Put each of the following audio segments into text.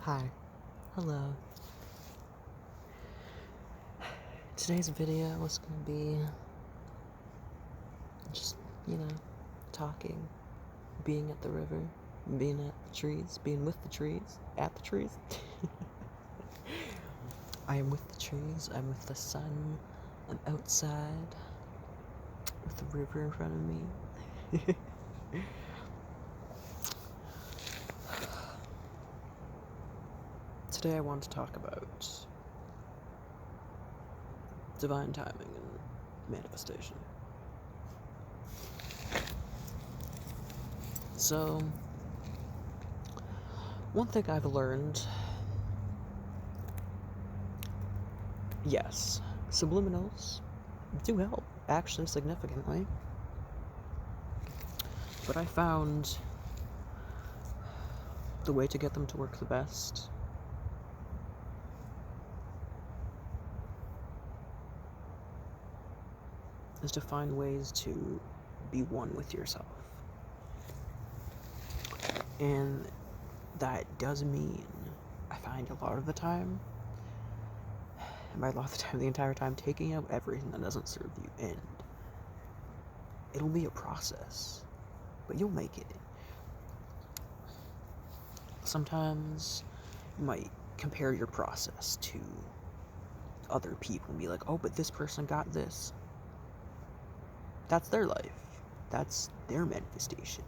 Hi. Hello. Today's video was gonna be just, talking, being at the river, being at the trees, being with the trees, at the trees. I am with the trees, I'm with the sun, I'm outside, with the river in front of me. Today I want to talk about divine timing and manifestation. So, one thing I've learned, yes, subliminals do help, actually significantly, but I found the way to get them to work the best is to find ways to be one with yourself. And that does mean, I find a lot of the time, and by a lot of the time, the entire time, taking out everything that doesn't serve you, and it'll be a process, but you'll make it. Sometimes you might compare your process to other people and be like, oh, but this person got this. That's their life. That's their manifestation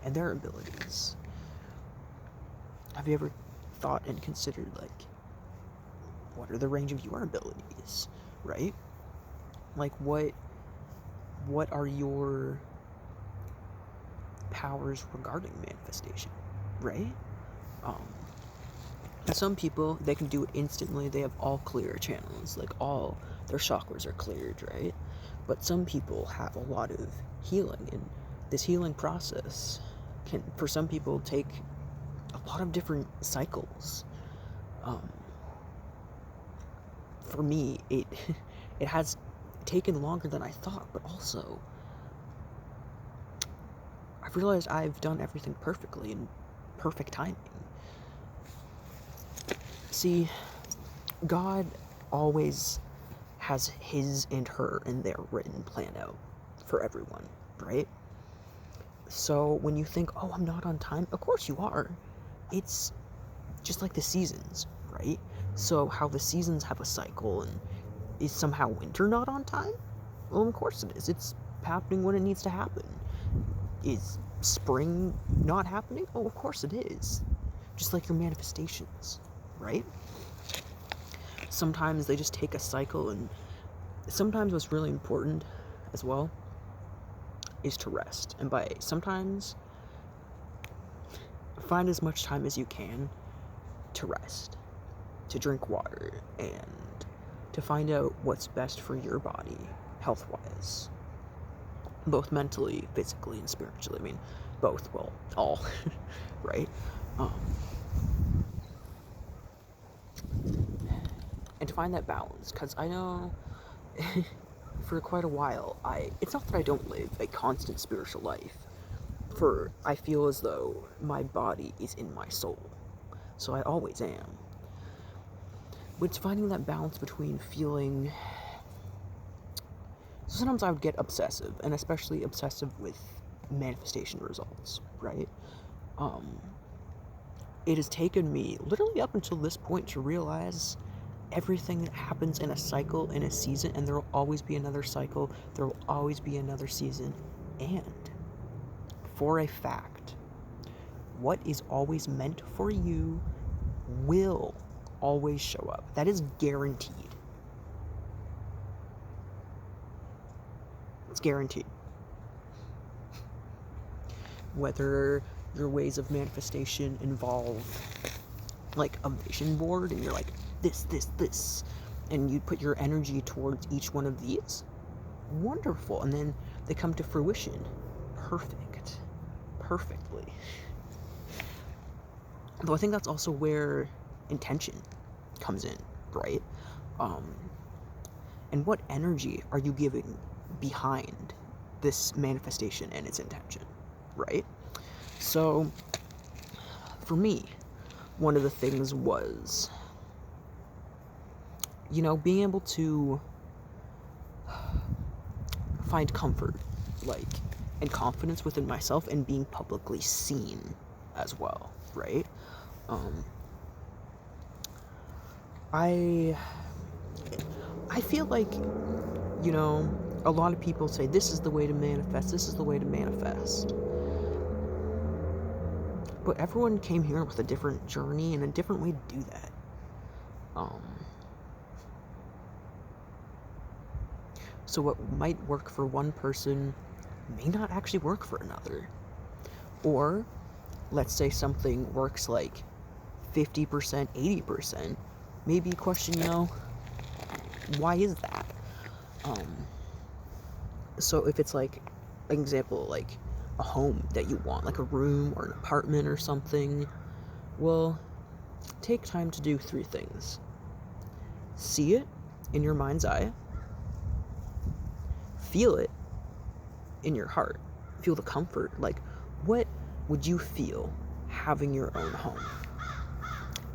and their abilities. Have you ever thought and considered, what are the range of your abilities, right? What are your powers regarding manifestation, right? Some people, they can do it instantly. They have all clear channels, all their chakras are cleared, right? But some people have a lot of healing, and this healing process can, for some people, take a lot of different cycles. For me, it has taken longer than I thought, but also I've realized I've done everything perfectly in perfect timing. See, God always has his and her and their written plan out for everyone, right? So when you think, oh, I'm not on time, of course you are. It's just like the seasons, right? So how the seasons have a cycle, and is somehow winter not on time? Well, of course it is. It's happening when it needs to happen. Is spring not happening? Oh, of course it is. Just like your manifestations, right? Sometimes they just take a cycle, and sometimes what's really important as well is to rest. And by sometimes, find as much time as you can to rest, to drink water, and to find out what's best for your body, health-wise. Both mentally, physically, and spiritually. I mean, both, well, all, right? And to find that balance, because I know for quite a while, it's not that I don't live a constant spiritual life, for I feel as though my body is in my soul, so I always am. But it's finding that balance between feeling... So sometimes I would get obsessive, and especially obsessive with manifestation results, right? It has taken me literally up until this point to realize everything that happens in a cycle, in a season, and there will always be another cycle, there will always be another season, and for a fact, what is always meant for you will always show up. That is guaranteed. It's guaranteed. Whether your ways of manifestation involve a vision board, and you're like, this, and you put your energy towards each one of these, wonderful, and then they come to fruition, perfectly. Though I think that's also where intention comes in, right? And what energy are you giving behind this manifestation and its intention, right? So, for me, one of the things was, being able to find comfort, like, and confidence within myself and being publicly seen as well, right? I feel like, a lot of people say this is the way to manifest, this is the way to manifest. But everyone came here with a different journey and a different way to do that. So what might work for one person may not actually work for another. Or, let's say something works like 50%, 80%, maybe question, why is that? So if it's like, an example, like a home that you want, like a room or an apartment or something, well, take time to do 3 things. See it in your mind's eye. Feel it in your heart. Feel the comfort. Like, what would you feel having your own home?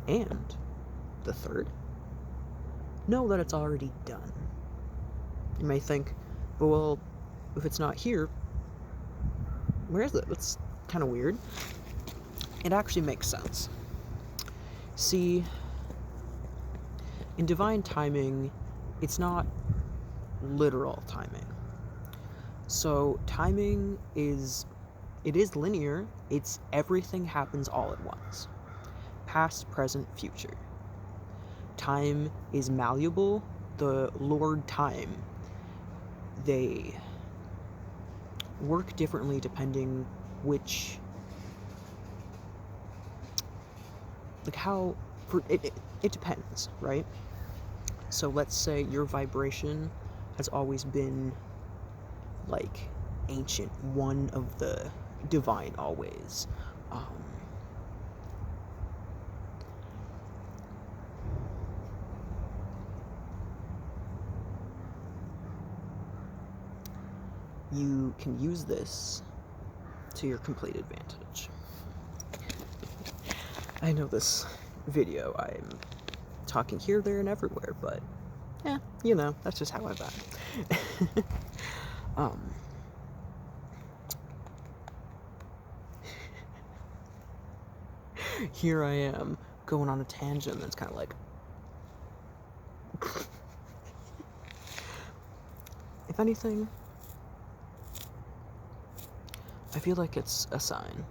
And the third, know that it's already done. You may think, well, if it's not here, where is it? That's kind of weird. It actually makes sense. See, in divine timing, it's not literal timing. So timing is linear. It's everything happens all at once. Past, present, future. Time is malleable. The Lord time, they work differently depending which, like how, it depends, right? So let's say your vibration has always been like ancient, one of the divine always. You can use this to your complete advantage. I know this video, I'm talking here, there, and everywhere, but yeah, that's just how I vibe. Here I am going on a tangent that's kind of like, if anything, I feel like it's a sign.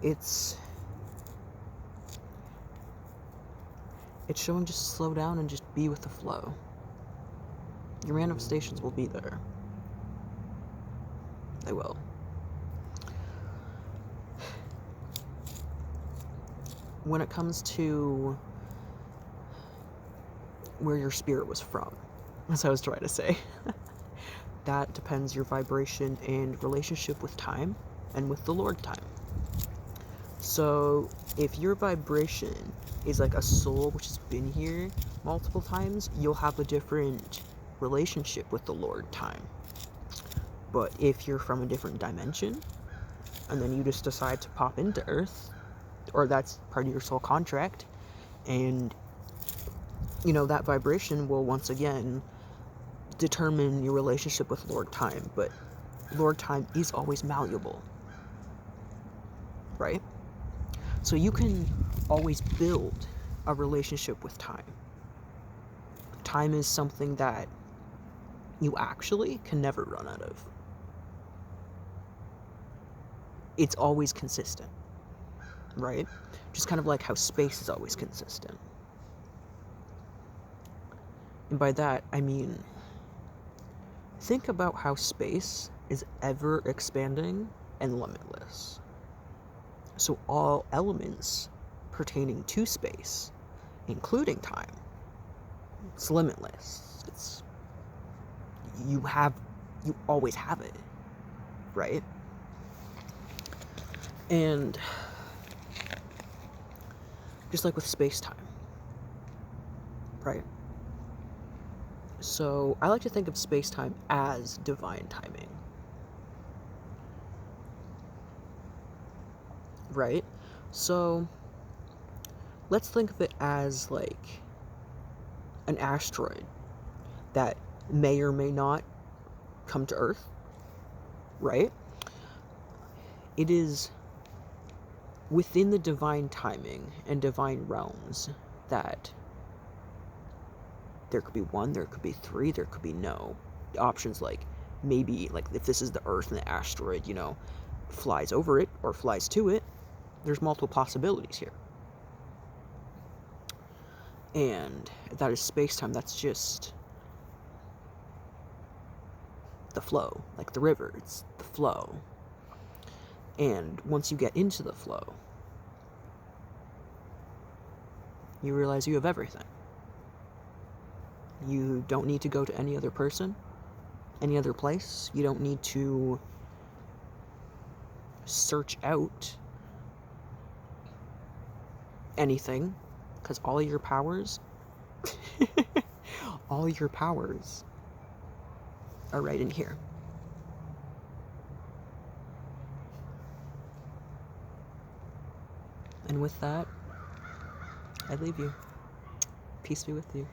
It's showing just slow down and just be with the flow. Your manifestations will be there. They will. When it comes to where your spirit was from, as I was trying to say, that depends your vibration and relationship with time and with the Lord time. So if your vibration is like a soul which has been here multiple times, you'll have a different relationship with the Lord time. But if you're from a different dimension and then you just decide to pop into Earth, or that's part of your soul contract, and that vibration will once again determine your relationship with Lord time. But Lord time is always malleable, right? So you can always build a relationship with time. Time is something that you actually can never run out of. It's always consistent, right? Just kind of like how space is always consistent. And by that, I mean, think about how space is ever expanding and limitless. So all elements pertaining to space, including time, it's limitless. You always have it, right? And just like with space-time, right? So I like to think of space-time as divine timing. right? So let's think of it as like an asteroid that may or may not come to Earth, right? It is within the divine timing and divine realms that there could be one, there could be three, there could be no. Options like maybe, like if this is the Earth and the asteroid, you know, flies over it or flies to it, there's multiple possibilities here. And that is space-time, that's just the flow, like the river, it's the flow. And once you get into the flow, you realize you have everything. You don't need to go to any other person, any other place. You don't need to search out anything, because all your powers, all your powers are right in here. And with that, I leave you. Peace be with you.